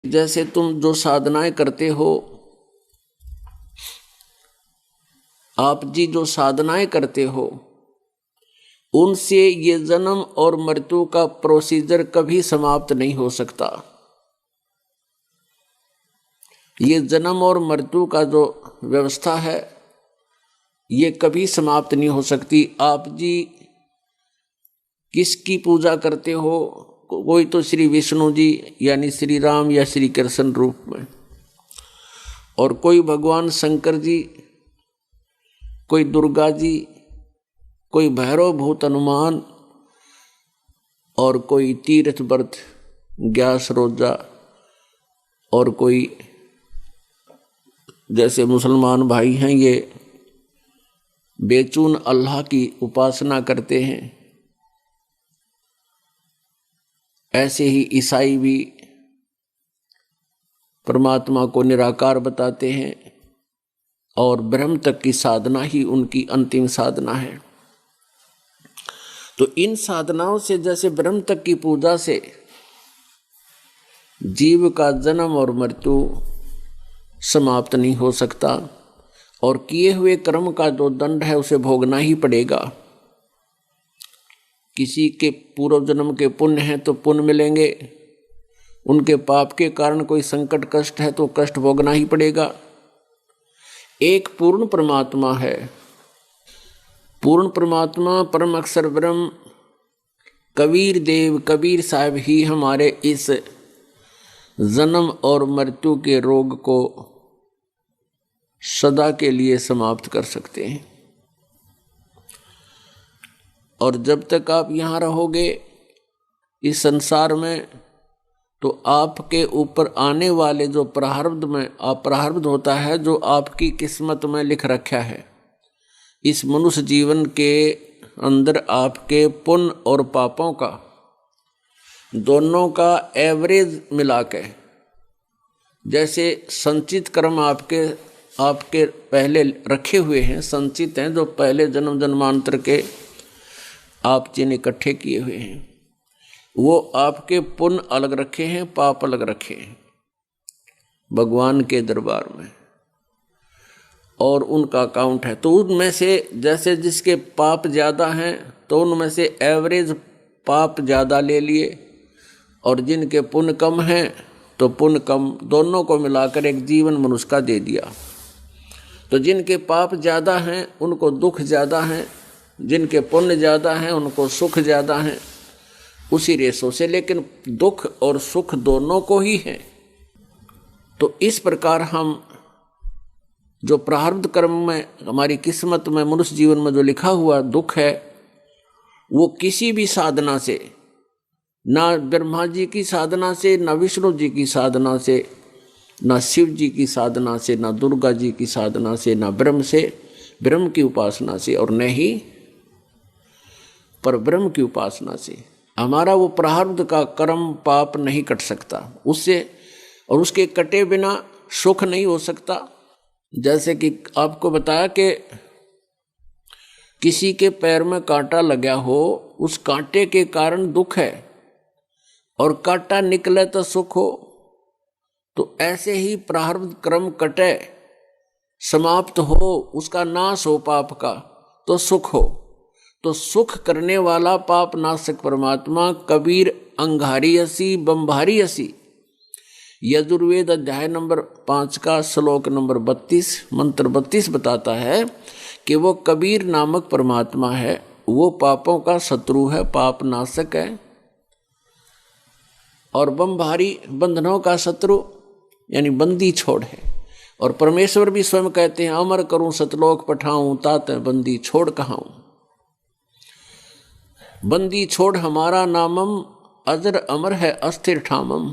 जैसे तुम जो साधनाएं करते हो, आप जी जो साधनाएं करते हो, उनसे ये जन्म और मृत्यु का प्रोसीजर कभी समाप्त नहीं हो सकता। ये जन्म और मृत्यु का जो व्यवस्था है, ये कभी समाप्त नहीं हो सकती। आप जी किसकी पूजा करते हो? कोई तो श्री विष्णु जी यानी श्री राम या श्री कृष्ण रूप में, और कोई भगवान शंकर जी, कोई दुर्गा जी, कोई भैरव भूत हनुमान, और कोई तीर्थ व्रत ग्यास रोजा, और कोई जैसे मुसलमान भाई हैं ये बेचून अल्लाह की उपासना करते हैं। ऐसे ही ईसाई भी परमात्मा को निराकार बताते हैं, और ब्रह्म तक की साधना ही उनकी अंतिम साधना है। तो इन साधनाओं से, जैसे ब्रह्म तक की पूजा से जीव का जन्म और मृत्यु समाप्त नहीं हो सकता, और किए हुए कर्म का जो दंड है उसे भोगना ही पड़ेगा। किसी के पूर्व जन्म के पुण्य हैं तो पुण्य मिलेंगे, उनके पाप के कारण कोई संकट कष्ट है तो कष्ट भोगना ही पड़ेगा। एक पूर्ण परमात्मा है, पूर्ण परमात्मा परम अक्षर ब्रह्म कबीर देव कबीर साहब ही हमारे इस जन्म और मृत्यु के रोग को सदा के लिए समाप्त कर सकते हैं। और जब तक आप यहाँ रहोगे इस संसार में, तो आपके ऊपर आने वाले जो प्रारब्ध में प्रारब्ध होता है, जो आपकी किस्मत में लिख रखा है, इस मनुष्य जीवन के अंदर आपके पुण्य और पापों का दोनों का एवरेज मिला के, जैसे संचित कर्म आपके पहले रखे हुए हैं, संचित हैं, जो पहले जन्म जन्मांतर के आप जिन्हें इकट्ठे किए हुए हैं, वो आपके पुण्य अलग रखे हैं, पाप अलग रखे हैं भगवान के दरबार में, और उनका अकाउंट है। तो उनमें से जैसे जिसके पाप ज़्यादा हैं तो उनमें से एवरेज पाप ज़्यादा ले लिए, और जिनके पुण्य कम हैं तो पुण्य कम, दोनों को मिलाकर एक जीवन मनुष्य का दे दिया। तो जिनके पाप ज़्यादा हैं उनको दुख ज़्यादा हैं, जिनके पुण्य ज़्यादा हैं उनको सुख ज़्यादा हैं, उसी रेशों से, लेकिन दुख और सुख दोनों को ही है। तो इस प्रकार हम जो प्रारब्ध कर्म में हमारी किस्मत में मनुष्य जीवन में जो लिखा हुआ दुख है, वो किसी भी साधना से, ना ब्रह्मा जी की साधना से, ना विष्णु जी की साधना से, ना शिव जी की साधना से, ना दुर्गा जी की साधना से, ना ब्रह्म की उपासना से, और न ही पर ब्रह्म की उपासना से हमारा वो प्रारब्ध का कर्म पाप नहीं कट सकता उससे, और उसके कटे बिना सुख नहीं हो सकता। जैसे कि आपको बताया कि किसी के पैर में कांटा लगा हो, उस कांटे के कारण दुख है, और कांटा निकले तो सुख हो। तो ऐसे ही प्रारब्ध कर्म कटे, समाप्त हो, उसका नाश हो पाप का, तो सुख हो। तो सुख करने वाला पाप नाशक परमात्मा कबीर अंगारी असी बम्भारी असी, यजुर्वेद अध्याय नंबर 5 का श्लोक नंबर 32 मंत्र 32 बताता है कि वो कबीर नामक परमात्मा है, वो पापों का शत्रु है, पाप नाशक है, और बम्भारी बंधनों का शत्रु यानी बंदी छोड़ है। और परमेश्वर भी स्वयं कहते हैं, अमर करूं सतलोक पठाऊं, तात बंदी छोड़ कहाऊं। बंदी छोड़ हमारा नामम, अजर अमर है अस्थिर ठामम।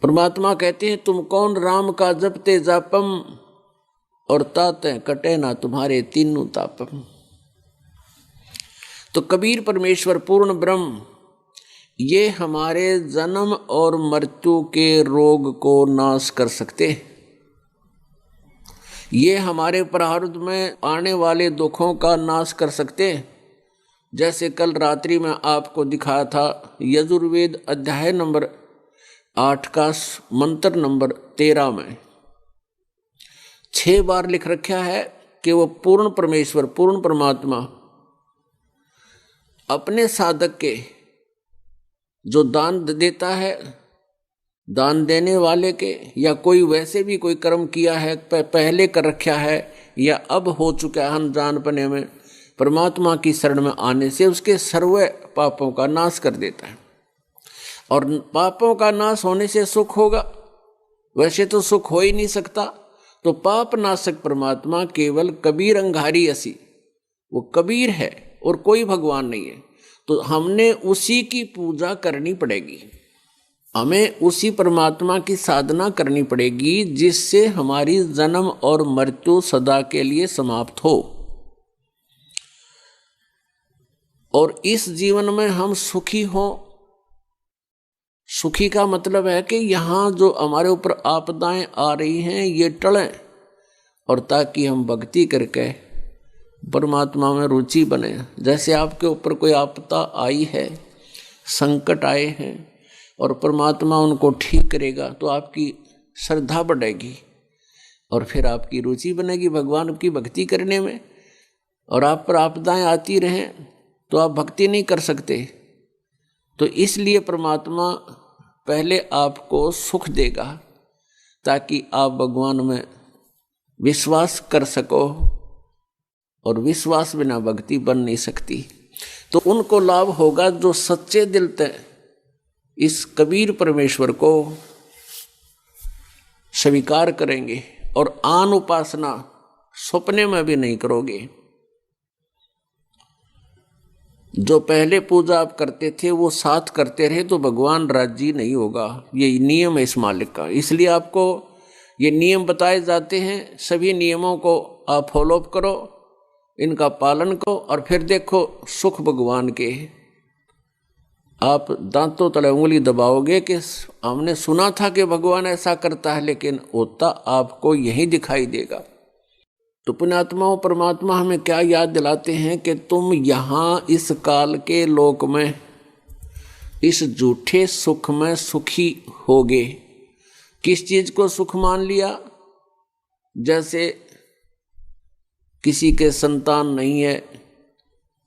परमात्मा कहते हैं, तुम कौन राम का जपते जापम, और ताते कटे ना तुम्हारे तीनों तापम। तो कबीर परमेश्वर पूर्ण ब्रह्म ये हमारे जन्म और मृत्यु के रोग को नाश कर सकते हैं। ये हमारे प्रारब्ध में आने वाले दुखों का नाश कर सकते हैं। जैसे कल रात्रि में आपको दिखाया था, यजुर्वेद अध्याय नंबर 8 का मंत्र नंबर 13 में 6 बार लिख रखा है कि वो पूर्ण परमेश्वर, पूर्ण परमात्मा अपने साधक के जो दान देता है, दान देने वाले के, या कोई वैसे भी कोई कर्म किया है पहले कर रखा है या अब हो चुका है अनजानपने में, परमात्मा की शरण में आने से उसके सर्व पापों का नाश कर देता है। और पापों का नाश होने से सुख होगा, वैसे तो सुख हो ही नहीं सकता। तो पाप नाशक परमात्मा केवल कबीर अंगारी असी, वो कबीर है और कोई भगवान नहीं है। तो हमने उसी की पूजा करनी पड़ेगी, हमें उसी परमात्मा की साधना करनी पड़ेगी जिससे हमारी जन्म और मृत्यु सदा के लिए समाप्त हो और इस जीवन में हम सुखी हों। सुखी का मतलब है कि यहाँ जो हमारे ऊपर आपदाएं आ रही हैं ये टलें, और ताकि हम भक्ति करके परमात्मा में रुचि बने। जैसे आपके ऊपर कोई आपदा आई है, संकट आए हैं, और परमात्मा उनको ठीक करेगा तो आपकी श्रद्धा बढ़ेगी और फिर आपकी रुचि बनेगी भगवान की भक्ति करने में। और आप पर आपदाएं आती रहें तो आप भक्ति नहीं कर सकते। तो इसलिए परमात्मा पहले आपको सुख देगा ताकि आप भगवान में विश्वास कर सको, और विश्वास बिना भक्ति बन नहीं सकती। तो उनको लाभ होगा जो सच्चे दिल से इस कबीर परमेश्वर को स्वीकार करेंगे और आन उपासना सपने में भी नहीं करोगे। जो पहले पूजा आप करते थे वो साथ करते रहे तो भगवान राजी नहीं होगा। ये नियम है इस मालिक का, इसलिए आपको ये नियम बताए जाते हैं। सभी नियमों को आप फॉलोअप करो, इनका पालन करो, और फिर देखो सुख भगवान के। आप दांतों तले उंगली दबाओगे कि हमने सुना था कि भगवान ऐसा करता है, लेकिन होता आपको यही दिखाई देगा। तो पुण्यात्माओं, परमात्मा हमें क्या याद दिलाते हैं कि तुम यहाँ इस काल के लोक में इस झूठे सुख में सुखी होगे। किस चीज को सुख मान लिया? जैसे किसी के संतान नहीं है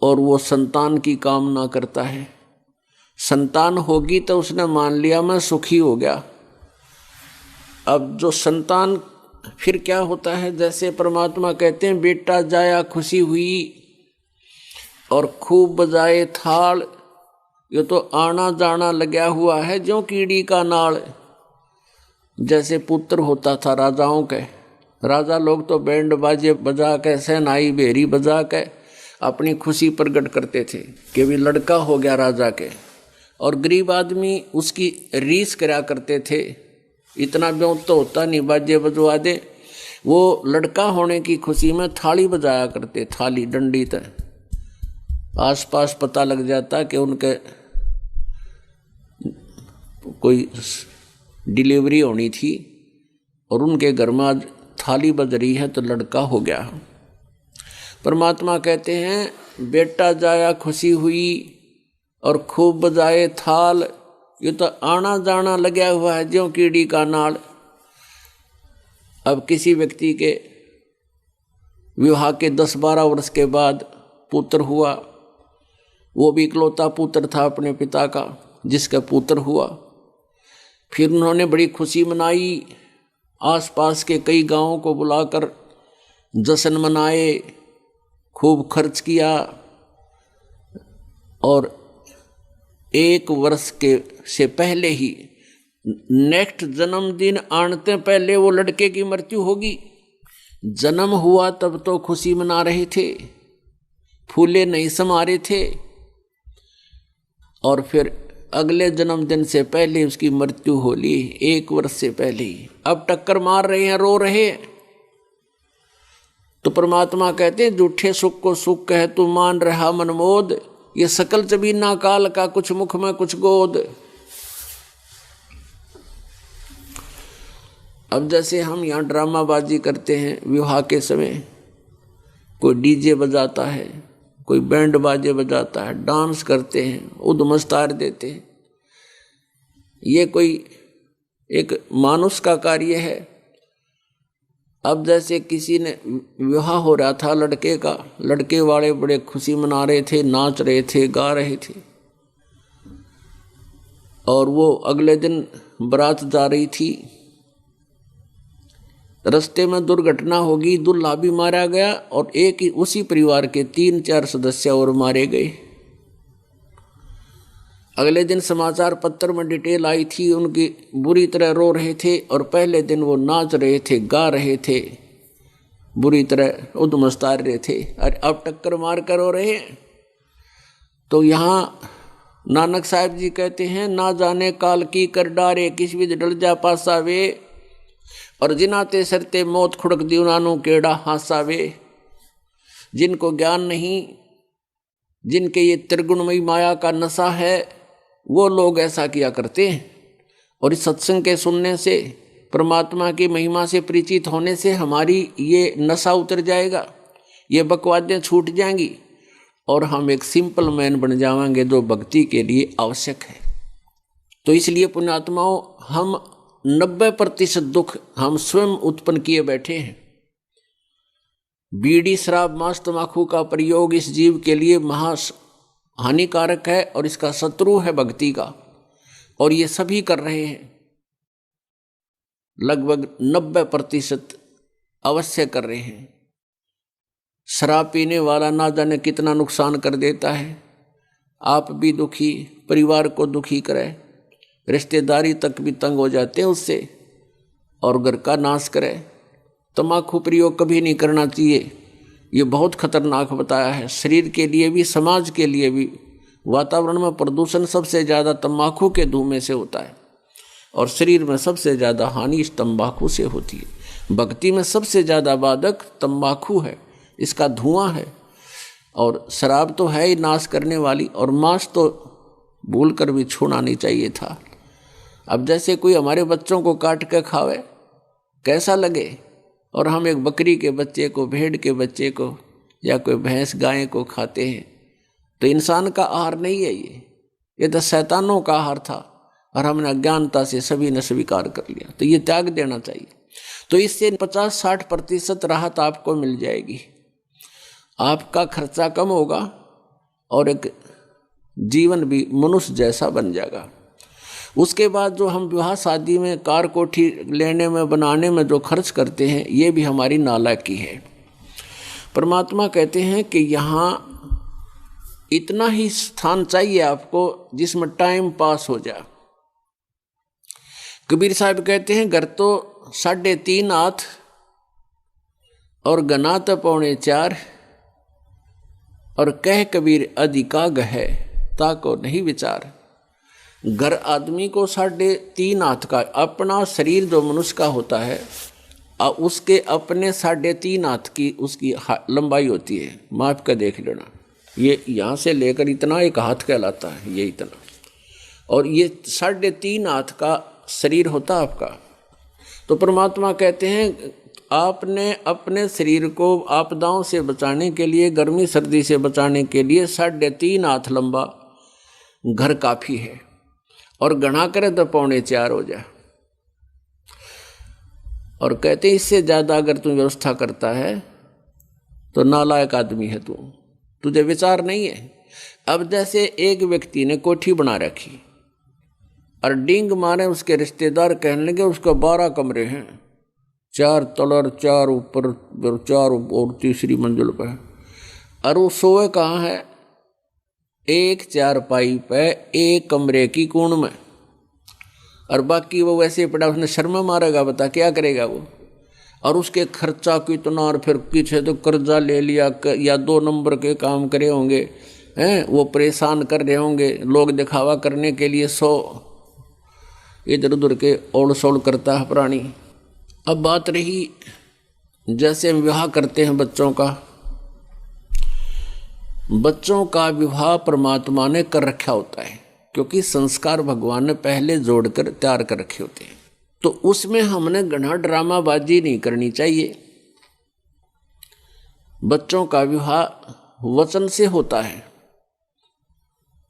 और वो संतान की कामना करता है, संतान होगी तो उसने मान लिया मैं सुखी हो गया। अब जो संतान फिर क्या होता है, जैसे परमात्मा कहते हैं बेटा जाया खुशी हुई और खूब बजाए थाल, ये तो आना जाना लगा हुआ है ज्यों कीड़ी का नाल। जैसे पुत्र होता था राजाओं के, राजा लोग तो बैंड बाजे बजा के, सहनाई बेरी बजा के अपनी खुशी प्रकट करते थे कि भी लड़का हो गया राजा के। और गरीब आदमी उसकी रीस करा करते थे, इतना ब्यों तो होता नहीं, बाजे बजवा दे। वो लड़का होने की खुशी में थाली बजाया करते, थाली डंडी तक। आस पास पता लग जाता कि उनके कोई डिलीवरी होनी थी और उनके घर में आज थाली बज रही है तो लड़का हो गया। परमात्मा कहते हैं बेटा जाया खुशी हुई और खूब बजाए थाल, ये तो आना जाना लगा हुआ है ज्यों कीड़ी का नाल। अब किसी व्यक्ति के विवाह के 10-12 वर्ष के बाद पुत्र हुआ, वो भी इकलौता पुत्र था अपने पिता का जिसका पुत्र हुआ। फिर उन्होंने बड़ी खुशी मनाई, आसपास के कई गांवों को बुलाकर जश्न मनाए, खूब खर्च किया। और 1 वर्ष के से पहले ही नेक्स्ट जन्मदिन आने पहले वो लड़के की मृत्यु होगी। जन्म हुआ तब तो खुशी मना रहे थे, फूले नहीं समा रहे थे, और फिर अगले जन्मदिन से पहले उसकी मृत्यु हो ली, 1 वर्ष से पहले ही। अब टक्कर मार रहे हैं, रो रहे हैं। तो परमात्मा कहते हैं झूठे सुख को सुख कह तू मान रहा मनमोद, ये सकल जबीना काल का कुछ मुख में कुछ गोद। अब जैसे हम यहाँ ड्रामाबाजी करते हैं विवाह के समय, कोई डीजे बजाता है, कोई बैंड बाजे बजाता है, डांस करते हैं, उद मस्तार देते हैं। ये कोई एक मानुष का कार्य है। अब जैसे किसी ने विवाह हो रहा था लड़के का, लड़के वाले बड़े खुशी मना रहे थे, नाच रहे थे, गा रहे थे, और वो अगले दिन बारात जा रही थी। रास्ते में दुर्घटना होगी, दूल्हा भी मारा गया और एक ही उसी परिवार के 3-4 सदस्य और मारे गए। अगले दिन समाचार पत्र में डिटेल आई थी, उनकी बुरी तरह रो रहे थे और पहले दिन वो नाच रहे थे, गा रहे थे, बुरी तरह उद्मस्तार रहे थे, और अब टक्कर मार कर रो रहे हैं। तो यहाँ नानक साहब जी कहते हैं, ना जाने काल की कर डारे, किस विध डल जा पासावे, और जिनाते सरते मौत खुड़क दी उनानू केड़ा हासावे। जिनको ज्ञान नहीं, जिनके ये त्रिगुणमयी माया का नशा है, वो लोग ऐसा किया करते हैं। और इस सत्संग के सुनने से, परमात्मा की महिमा से परिचित होने से हमारी ये नशा उतर जाएगा, ये बकवादें छूट जाएंगी और हम एक सिंपल मैन बन जाएंगे जो भक्ति के लिए आवश्यक है। तो इसलिए पुण्यात्माओं, हम 90% दुख हम स्वयं उत्पन्न किए बैठे हैं। बीड़ी, शराब, मांस, तंबाकू का प्रयोग इस जीव के लिए महा हानिकारक है और इसका शत्रु है भक्ति का, और ये सभी कर रहे हैं। लगभग 90% अवश्य कर रहे हैं। शराब पीने वाला ना जाने कितना नुकसान कर देता है, आप भी दुखी, परिवार को दुखी करे, रिश्तेदारी तक भी तंग हो जाते हैं उससे, और घर का नाश करे। तंबाकू प्रयोग कभी नहीं करना चाहिए, ये बहुत खतरनाक बताया है, शरीर के लिए भी, समाज के लिए भी। वातावरण में प्रदूषण सबसे ज़्यादा तंबाकू के धुएं से होता है, और शरीर में सबसे ज़्यादा हानि इस तंबाकू से होती है। भक्ति में सबसे ज़्यादा बाधक तंबाकू है, इसका धुआं है, और शराब तो है ही नाश करने वाली, और मांस तो भूल कर भी छूना नहीं चाहिए था। अब जैसे कोई हमारे बच्चों को काट के खावे, कैसा लगे, और हम एक बकरी के बच्चे को, भेड़ के बच्चे को, या कोई भैंस गाय को खाते हैं, तो इंसान का आहार नहीं है ये तो शैतानों का आहार था, और हमने अज्ञानता से सभी ने स्वीकार कर लिया, तो ये त्याग देना चाहिए। तो इससे 50-60% राहत आपको मिल जाएगी, आपका खर्चा कम होगा और एक जीवन भी मनुष्य जैसा बन जाएगा। उसके बाद जो हम विवाह शादी में, कार कोठी लेने में, बनाने में जो खर्च करते हैं, ये भी हमारी नालायकी है। परमात्मा कहते हैं कि यहाँ इतना ही स्थान चाहिए आपको जिसमें टाइम पास हो जाए। कबीर साहब कहते हैं, घर तो 3.5 हाथ और गना तो 4.25, और कह कबीर अधिका गह ताको नहीं विचार। घर आदमी को 3.5 हाथ का, अपना शरीर जो मनुष्य का होता है, उसके अपने 3.5 हाथ की उसकी लंबाई होती है। माप का देख लेना, ये यहाँ से लेकर इतना एक हाथ कहलाता है, ये इतना, और ये 3.5 हाथ का शरीर होता आपका। तो परमात्मा कहते हैं, आपने अपने शरीर को आपदाओं से बचाने के लिए, गर्मी सर्दी से बचाने के लिए 3.5 हाथ लंबा घर काफ़ी है, और गणा करे तो 4.25 हो जाए। और कहते इससे ज़्यादा अगर तू व्यवस्था करता है तो नालायक आदमी है तू, तुझे विचार नहीं है। अब जैसे एक व्यक्ति ने कोठी बना रखी और डींग मारे उसके रिश्तेदार कहने लगे उसका 12 कमरे हैं, 4 तलर, 4 ऊपर, 4 और तीसरी मंजिल पर, और वो सोए कहाँ है? एक 4पाई पे, एक कमरे की कोण में, और बाकी वो वैसे पड़ा, उसने शर्म मारेगा, बता क्या करेगा वो। और उसके खर्चा कितना, और फिर पीछे तो कर्जा ले लिया, या 2 नंबर के काम करे होंगे हैं, वो परेशान कर रहे होंगे, लोग दिखावा करने के लिए 100 इधर उधर के ओढ़ सोड़ करता है प्राणी। अब बात रही जैसे हम विवाह करते हैं बच्चों का विवाह परमात्मा ने कर रखा होता है, क्योंकि संस्कार भगवान ने पहले जोड़कर तैयार कर रखे होते हैं। तो उसमें हमने घना ड्रामाबाजी नहीं करनी चाहिए। बच्चों का विवाह वचन से होता है,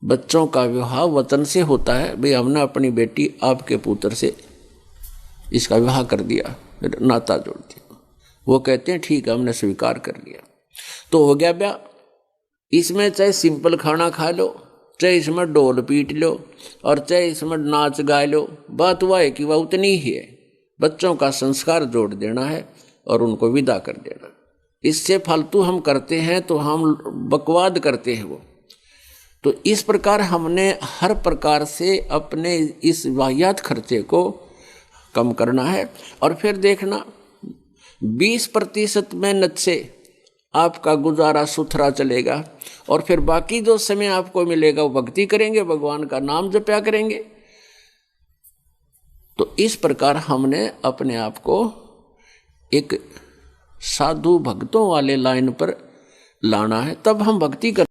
बच्चों का विवाह वचन से होता है। भाई हमने अपनी बेटी आपके पुत्र से इसका विवाह कर दिया, नाता जोड़ दिया। वो कहते हैं ठीक है, हमने स्वीकार कर लिया। तो हो गया ब्याह। इसमें चाहे सिंपल खाना खा लो, चाहे इसमें ढोल पीट लो, और चाहे इसमें नाच गा लो, बात वह है कि वह उतनी ही है। बच्चों का संस्कार जोड़ देना है और उनको विदा कर देना। इससे फालतू हम करते हैं तो हम बकवाद करते हैं वो। तो इस प्रकार हमने हर प्रकार से अपने इस वाहियात खर्चे को कम करना है। और फिर देखना 20% मेहनत से आपका गुजारा सुथरा चलेगा, और फिर बाकी जो समय आपको मिलेगा वो भक्ति करेंगे, भगवान का नाम जपया करेंगे। तो इस प्रकार हमने अपने आप को एक साधु भक्तों वाले लाइन पर लाना है, तब हम भक्ति कर